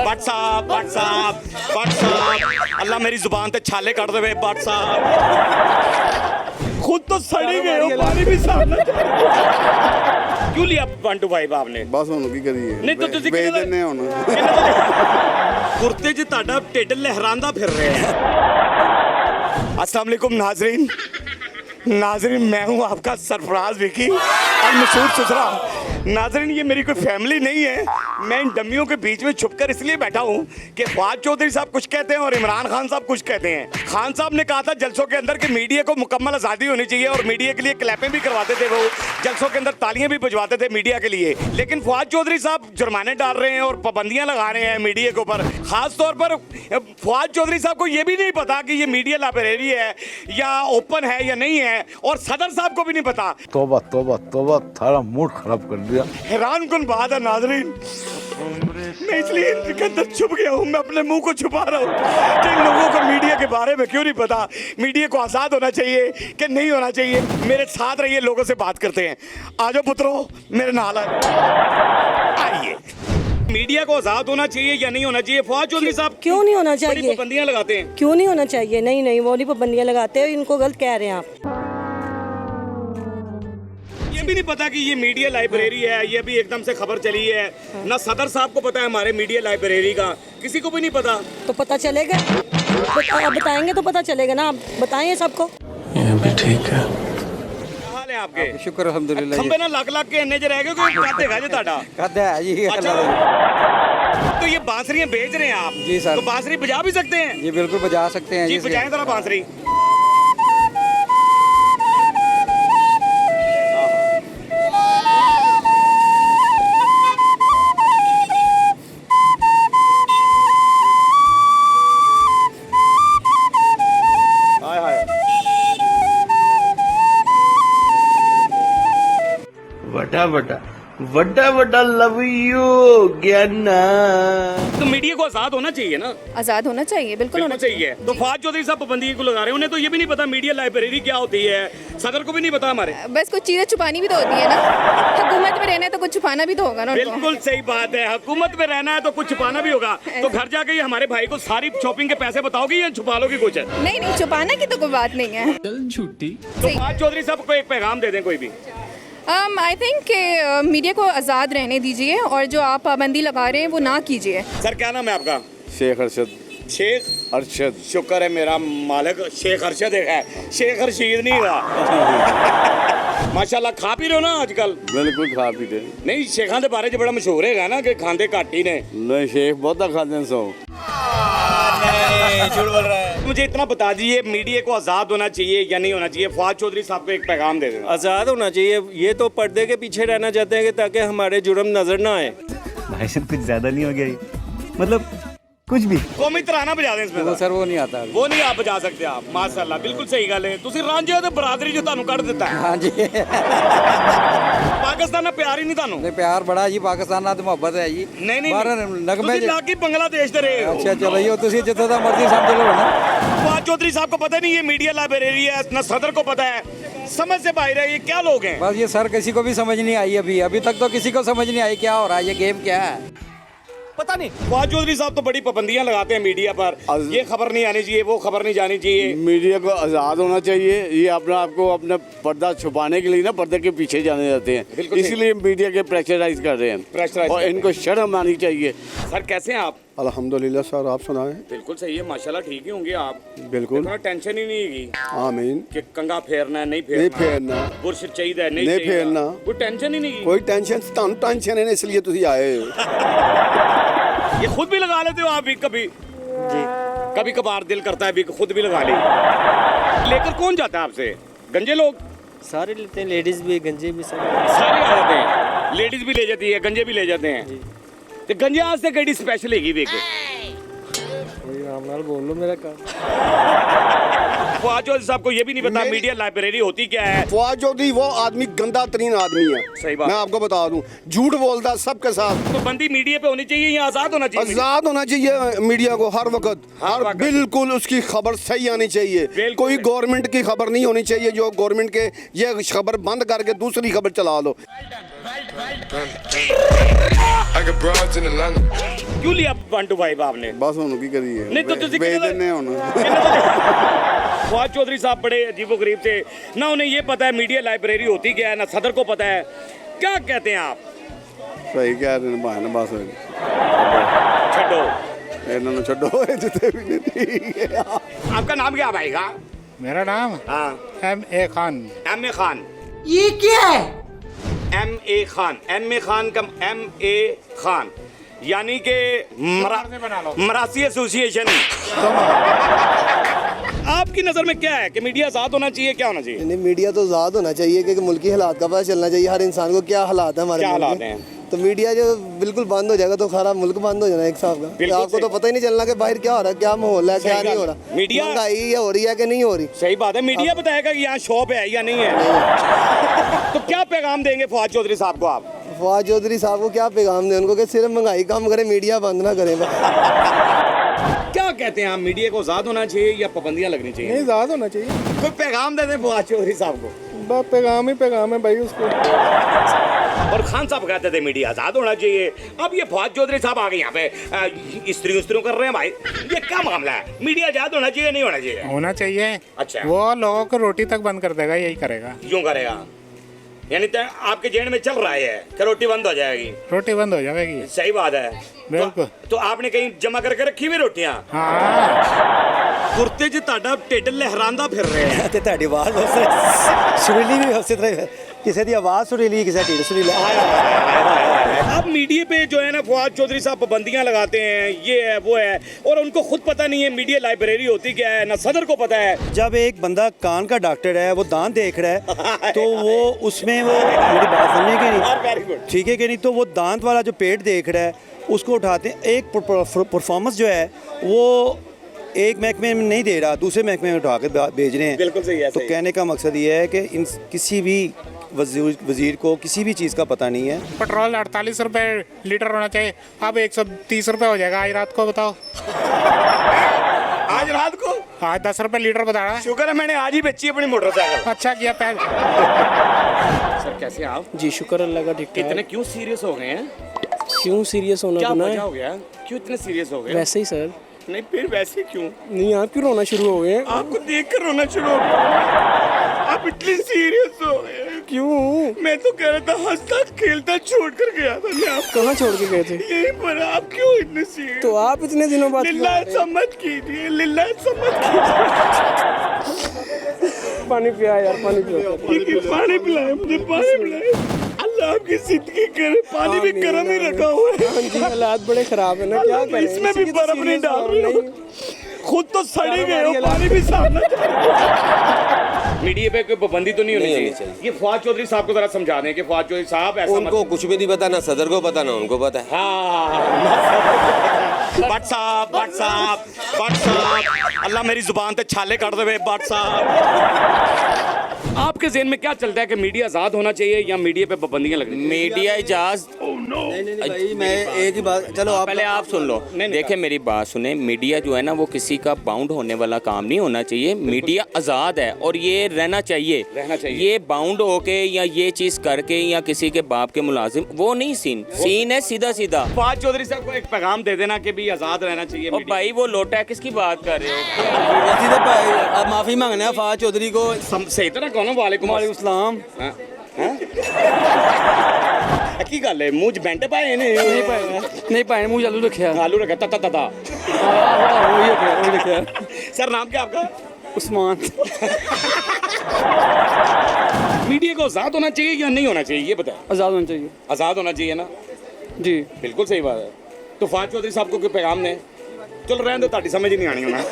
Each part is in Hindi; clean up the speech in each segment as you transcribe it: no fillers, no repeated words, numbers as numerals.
भट्ट साहब भट्ट साहब भट्ट साहब अल्लाह मेरी जुबान ते छाले काट दे भट्ट साहब खुद तो सड़ी गए हो पानी भी सामने क्यों लिया 125 आपने बस ਹੁਣ ਕੀ ਕਰੀਏ ਨਹੀਂ ਤਾਂ ਤੁਸੀਂ ਵੇਚ ਦਿੰਨੇ ਹੁਣ कुर्ते च ताड़ा ढिड लहरांदा फिर रहे हैं। अस्सलाम वालेकुम नाजरीन मैं हूं आपका सरफराज विकी और मशहूर सुसरा। नाजरीन ये मेरी कोई फैमिली नहीं है, मैं इन डमियों के बीच में छुपकर इसलिए बैठा हूं कि फवाद चौधरी साहब कुछ कहते हैं और इमरान खान साहब कुछ कहते हैं। खान साहब ने कहा था जलसों के अंदर कि मीडिया को मुकम्मल आज़ादी होनी चाहिए और मीडिया के लिए क्लैपें भी करवाते थे, वो जलसों के अंदर तालियां भी बजवाते थे मीडिया के लिए। लेकिन फवाद चौधरी साहब जुर्माने डाल रहे हैं और पाबंदियां लगा रहे हैं मीडिया के ऊपर। खास तौर पर फवाद चौधरी साहब को ये भी नहीं पता कि ये मीडिया लाइब्रेरी है या ओपन है या नहीं है, और सदर साहब को भी नहीं पता। तौबा तौबा तौबा, थारा मूड खराब कर दिया। हैरान कुन बात है नाजरीन, मैं इसलिए इनके अंदर छुप गया हूँ, मैं अपने मुंह को छुपा रहा हूँ कि इन लोगों को मीडिया के बारे में क्यों नहीं पता, मीडिया को आज़ाद होना चाहिए कि नहीं होना चाहिए। मेरे साथ रहिए, लोगों से बात करते हैं। आ जाओ पुत्रो मेरे नाल आइए। मीडिया को आज़ाद होना चाहिए या नहीं होना चाहिए? फवाद चौधरी साहब क्यों नहीं होना बड़ी चाहिए? पाबंदियां लगाते हैं। क्यों नहीं होना चाहिए? नहीं नहीं, वो नहीं पाबंदियां लगाते हैं, इनको गलत कह रहे हैं आप। ये भी नहीं पता कि ये मीडिया लाइब्रेरी है, ये भी एकदम से खबर चली है। ना सदर साहब को पता है हमारे मीडिया लाइब्रेरी का, किसी को भी नहीं पता। तो पता चलेगा, बताएंगे तो पता चलेगा ना। आप बताएं सबको। ये भी ठीक है। क्या हाल है आपके? शुक्र अल्हम्दुलिल्लाह। खंबे ना लग के इन्ने च रह गए कोई काते है जी ਤੁਹਾਡਾ? कहते हैं जी। अच्छा तो ये बांसुरियां बेच रहे हैं आप? जी सर। तो बांसुरी बजा भी सकते हैं? जी बिल्कुल बजा सकते हैं जी बजाएं जरा बांसुरी। वड्डा लव यू ज्ञाना। तो मीडिया को आजाद होना चाहिए ना? आजाद होना चाहिए, बिल्कुल होना चाहिए। तो फवाद चौधरी साहब पाबंदी को लगा रहे हैं, उन्हें तो ये भी नहीं पता मीडिया लाइब्रेरी क्या होती है, सदर को भी नहीं पता हमारे। बस कुछ चीजें छुपानी भी तो होती है ना, हुकूमत में रहना है तो कुछ छुपाना भी तो होगा ना उनको। बिल्कुल सही बात है, हुकूमत में रहना है तो कुछ छुपाना भी होगा। तो घर जाके ये हमारे भाई को सारी शॉपिंग के पैसे बताओगी या छुपा लोगी कुछ? नहीं नहीं, छुपाना की तो कोई बात नहीं है। झूठी। तो फवाद चौधरी साहब को एक पैगाम दे दें कोई भी। आई थिंक कि मीडिया को आज़ाद रहने दीजिए और जो आप पाबंदी लगा रहे हैं वो ना कीजिए। सर क्या नाम है आपका? शेख अरशद। शेख अरशद। शुक्र है मेरा मालिक, शेख अरशद है, शेख रशीद नहीं रहा। माशाल्लाह खा पी रहे हो ना आजकल? बिल्कुल खा पी रहे। नहीं शेखां दे बारे च बड़ा मशहूर है ना कि खांदे घट ही ने। नहीं शेख बहुत खाते सो। झूठ बोल रहा है। मुझे इतना बता दीजिए मीडिया को आज़ाद होना चाहिए या नहीं होना चाहिए? फवाद चौधरी साहब को एक पैगाम दे देना। आज़ाद होना चाहिए। ये तो पर्दे के पीछे रहना चाहते हैं कि ताकि हमारे जुर्म नजर ना आए। भाई साहब कुछ ज्यादा नहीं हो गया ये? मतलब कुछ भी कौमी तराना बजा दें इसमें। वो सर वो नहीं आता। वो नहीं आप बजा सकते आप। माशाल्लाह बिल्कुल सही गल है। तुसी रांझे हो ते बरादरी जो ਤੁਹਾਨੂੰ ਕੱਢ ਦਿੱਤਾ है। हाँ जी। पाकिस्तान ਨਾਲ ਪਿਆਰ ਹੀ ਨਹੀਂ ਤੁਹਾਨੂੰ? नहीं प्यार बड़ा जी, पाकिस्तान नाल तो मोहब्बत है जी। नहीं नहीं बाहर नगमे ਤੁਸੀਂ ਲਾਗੀ ਬੰਗਲਾदेश ਦੇ ਰਹੇ ਹੋ। अच्छा चलो ये तुसी जितना दा मर्जी समझ लो ना। फवाद चौधरी साहब को पता नहीं ये मीडिया लाइब्रेरी है, ना सदर को पता है, समझ से बाहर है। ये क्या लोग हैं? बस ये सर किसी को भी समझ नहीं आई अभी तक तो किसी को समझ नहीं आई क्या हो रहा है, ये गेम क्या है पता नहीं। फवाद चौधरी साहब तो बड़ी पाबंदियां लगाते हैं मीडिया पर, ये खबर नहीं आनी चाहिए, वो खबर नहीं जानी चाहिए। मीडिया को आज़ाद होना चाहिए। ये अपना आपको अपना पर्दा छुपाने के लिए ना पर्दे के पीछे जाने जाते हैं, इसलिए मीडिया के प्रेशराइज कर रहे हैं और इनको शर्म आनी चाहिए। सर कैसे हैं आप? अल्हम्दुलिल्लाह सर, आप सुनाएं। बिल्कुल सही है माशाल्लाह, ठीक ही होंगे आप। बिल्कुल टेंशन ही नहीं होगी। आमीन। कि कंगा फेरना है नहीं नहीं फेरना, बुरश चाहिए नहीं फेरना, कोई टेंशन ही नहीं। कोई टेंशन टेंशन है इसलिए तुसी आए हो। ये खुद भी लगा लेते हो आप भी कभी? जी कभी कभार दिल करता है भी खुद भी लगा ले। लेकर कौन जाता है आपसे? गंजे लोग सारे लेते हैं, लेडीज भी गंजे भी सब सारे आ जाते हैं। लेडीज भी ले जाती है, गंजे भी ले जाते हैं। तो गंजे आज से कड़ी स्पेशल हैगी वेख बोल लो मेरा काम। फवाद चौधरी साहब को ये भी नहीं पता मीडिया लाइब्रेरी होती क्या है। फवाद चौधरी वो आदमी गंदा तरीन आदमी है। सही बात। मैं आपको बता दूं, झूठ बोलता सबके साथ। तो बंदी मीडिया पे होनी चाहिए या आजाद होना चाहिए? आजाद होना चाहिए मीडिया को हर वक्त, हर बिल्कुल उसकी खबर सही आनी चाहिए। कोई गवर्नमेंट की खबर नहीं होनी चाहिए जो गवर्नमेंट के ये खबर बंद करके दूसरी खबर चला लो। क्यों लिया 1 to 5 आपने? बस हुन की करिए नहीं तो तुसी भेज कितने- देने हुन फवाद चौधरी साहब बड़े अजीबोगरीब थे ना, उन्हें ये पता है मीडिया लाइब्रेरी होती क्या है, ना सदर को पता है। क्या कहते हैं आप? सही कह रहे हैं भाई ना, बस छो ਇਹਨਾਂ ਨੂੰ ਛੱਡੋ ਇਹ ਜਿੱਥੇ ਵੀ ਨਹੀਂ ਠੀਕ ਹੈ आपका नाम क्या भाईगा? मेरा नाम हाँ M.A. खान। M.A. खान। ये क्या है? M.A. खान, M.A. खान का M.A. खान यानी कि मरासी एसोसिएशन। आपकी नज़र में क्या है कि मीडिया आज़ाद होना चाहिए, क्या होना चाहिए? नहीं, मीडिया तो आज़ाद होना चाहिए क्योंकि मुल्की हालात का पता चलना चाहिए हर इंसान को, क्या हालात है हमारे क्या मुल्क हालात में। हैं? तो मीडिया जो बिल्कुल बंद हो जाएगा तो सारा मुल्क बंद हो जाना एक हिसाब का। बिल्कुल आपको तो सही। पता ही नहीं चलना कि बाहर क्या हो रहा है, क्या माहौल है, क्या सही नहीं बात। हो रहा। मीडिया- महंगाई हो रही है कि नहीं हो रही। सही बात है, मीडिया बताएगा कि यहाँ शॉप है या नहीं है। तो क्या पैगाम देंगे फवाद चौधरी साहब को आप? फवाद चौधरी साहब को क्या पैगाम दें उनको कि सिर्फ महंगाई कम करें, मीडिया बंद ना करें बस। क्या कहते हैं आप, मीडिया को आज़ाद होना चाहिए या पाबंदियाँ लगनी चाहिए? नहीं, आज़ाद होना चाहिए। कोई पैगाम दे दें फवाद चौधरी साहब को। बस पैगाम ही पैगाम है भाई उसको। और खान साहब कहते थे मीडिया आज़ाद होना चाहिए। अब ये फवाद चौधरी साहब आ गए यहाँ पे स्त्री कर रहे हैं भाई, ये क्या मामला है? मीडिया आज़ाद होना चाहिए नहीं होना चाहिए? होना चाहिए। अच्छा। वो लोगों को रोटी तक बंद कर देगा, यही करेगा। क्यों करेगा? यानी तो आपके जेल में चल रहा है कि रोटी बंद हो जाएगी? रोटी बंद हो जाएगी। सही बात है। बिल्कुल। तो आपने कहीं जमा करके रखी हुई रोटियां? हाँ। कुर्ते च ਤੁਹਾਡਾ ਢਿੱਡ ਲਹਿਰਾਂਦਾ ਫਿਰ ਰਿਹਾ ਹੈ ਤੇ ਤੁਹਾਡੀ ਆਵਾਜ਼ ਬਹੁਤ ਸੁਰੀਲੀ ਵੀ ਉਸੇ ਤਰ੍ਹਾਂ ਕਿਸੇ ਦੀ ਆਵਾਜ਼ ਸੁਰੀਲੀ ਕਿਸੇ ਢੀਡ ਸੁਰੀਲਾ। अब मीडिया पे जो है ना फवाद चौधरी साहब पाबंदियां लगाते हैं, ये है वो है, और उनको खुद पता नहीं है मीडिया लाइब्रेरी होती क्या है, ना सदर को पता है। जब एक बंदा कान का डॉक्टर है, वो दांत देख रहा है तो वो उसमें वो मेरी बात सुनने की नहीं, वेरी गुड। ठीक है कि नहीं, तो वो दांत वाला जो पेट देख रहा है उसको उठाते हैं। एक परफॉर्मेंस जो है वो एक महकमे में नहीं दे रहा, दूसरे महकमे में उठा के भेज रहे हैं। बिल्कुल सही है। तो कहने का मकसद ये है कि किसी भी वजीर को किसी भी चीज़ का पता नहीं है। पेट्रोल 48 रुपए लीटर होना चाहिए, अब 130 रुपए हो जाएगा आज रात को। बताओ आज रात को आज 10 रुपए लीटर बता रहा है। शुक्र है मैंने आज ही बेची अपनी मोटरसाइकिल। अच्छा किया पैर। सर कैसे हैं आप? जी शुक्र अल्लाह का, ठीक इतने क्यों सीरियस हो गए हैं? क्यों सीरियस होना क्या वजह हो गया? क्यों इतने सीरियस हो गए? वैसे ही सर। नहीं फिर वैसे क्यों? नहीं, आप क्यों रोना शुरू हो गए? आपको देख कर रोना शुरू हो गया। आप इतने सीरियस हो गए। क्यों? मैं तो कह रहा था हंसता खेलता छोड़ कर गया था मैं आपको। कहाँ छोड़ के गए थे? यही पर आप क्यों इतने सीरियस? तो आप इतने दिनों बाद लिल्ला सम्मत कीजिए, लिल्ला सम्मत कीजिए। पानी पिया यार, पानी पिया। पानी पिलाए मुझे, पानी पिलाए। अल्लाह आपकी जिंदगी करे, पानी भी गर्म ही रखा हुआ है। जी हालात बड़े खराब है ना, क्या करें? इसमें भी बर्फ नहीं डाल रही हो, खुद तो सड़े गए हो, पानी भी सामने। मीडिया पे कोई पाबंदी तो नहीं होनी चाहिए। ये फवाद चौधरी साहब को जरा समझा दें कि फवाद चौधरी साहब ऐसा उनको कुछ भी नहीं पता, ना सदर को पता ना उनको पता है। व्हाट्सएप व्हाट्सएप व्हाट्सएप, अल्लाह मेरी जुबान पे छाले काट दे व्हाट्सएप। आपके ज़हन में क्या चलता है कि मीडिया आज़ाद होना चाहिए या मीडिया पे पाबंदियां लगनी चाहिए? मीडिया इजाज़ नहीं भाई, मैं एक ही बात, चलो आप पहले आप सुन लो। देखिए मेरी बात सुने, मीडिया जो है ना वो किसी का बाउंड होने वाला काम नहीं होना चाहिए। मीडिया आज़ाद है और ये रहना चाहिए। ये बाउंड होके या ये चीज़ करके या किसी के बाप के मुलाजिम, वो नहीं सीन है सीधा सीधा। फवाद चौधरी साहब को एक पैगाम दे देना कि भी आज़ाद रहना चाहिए। और भाई वो लोटा है, किसकी बात कर रहे हो? अब माफ़ी मांगना है फवाद चौधरी को। सही तरह कौन? वालेकुम अस्सलाम। की गल है, मुंह च बेंट पाए ने? नहीं पाए, मुंह आलू रखा। आलू रखा तता तता। सर नाम क्या आपका? उस्मान। मीडिया को आज़ाद होना चाहिए या नहीं होना चाहिए, ये बताएं। आज़ाद होना चाहिए। आज़ाद होना चाहिए ना? जी बिल्कुल सही बात है। तो फवाद चौधरी साहब को कोई पैगाम ने? चलो रहने दो, ताड़ी समझ ही नहीं आनी होना।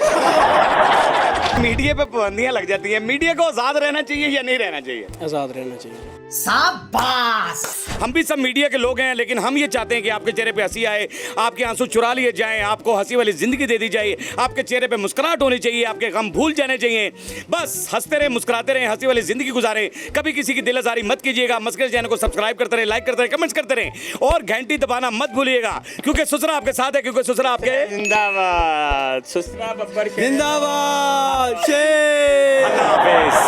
मीडिया पे पाबंदियां लग जाती हैं, मीडिया को आज़ाद रहना चाहिए या नहीं रहना चाहिए? आज़ाद रहना चाहिए। हम भी सब मीडिया के लोग हैं, लेकिन हम ये चाहते हैं कि आपके चेहरे पे हंसी आए, आपके आंसू चुरा लिए जाएं, आपको हंसी वाली जिंदगी दे दी जाए, आपके चेहरे पे मुस्कुराहट होनी चाहिए, आपके गम भूल जाने चाहिए। बस हंसते रहें, मुस्कुराते रहें, हंसी वाली जिंदगी गुजारें। कभी किसी की दिल आज़ारी मत कीजिएगा। मस्कर चैनल को सब्सक्राइब करते रहें, लाइक करते रहें, कमेंट्स करते रहें और घंटी दबाना मत भूलिएगा, क्योंकि ससुरा आपके साथ है, क्योंकि ससुरा आपके जिंदाबाद, सुसरा बब्बर जिंदाबाद। अल्लाह हाफिज़।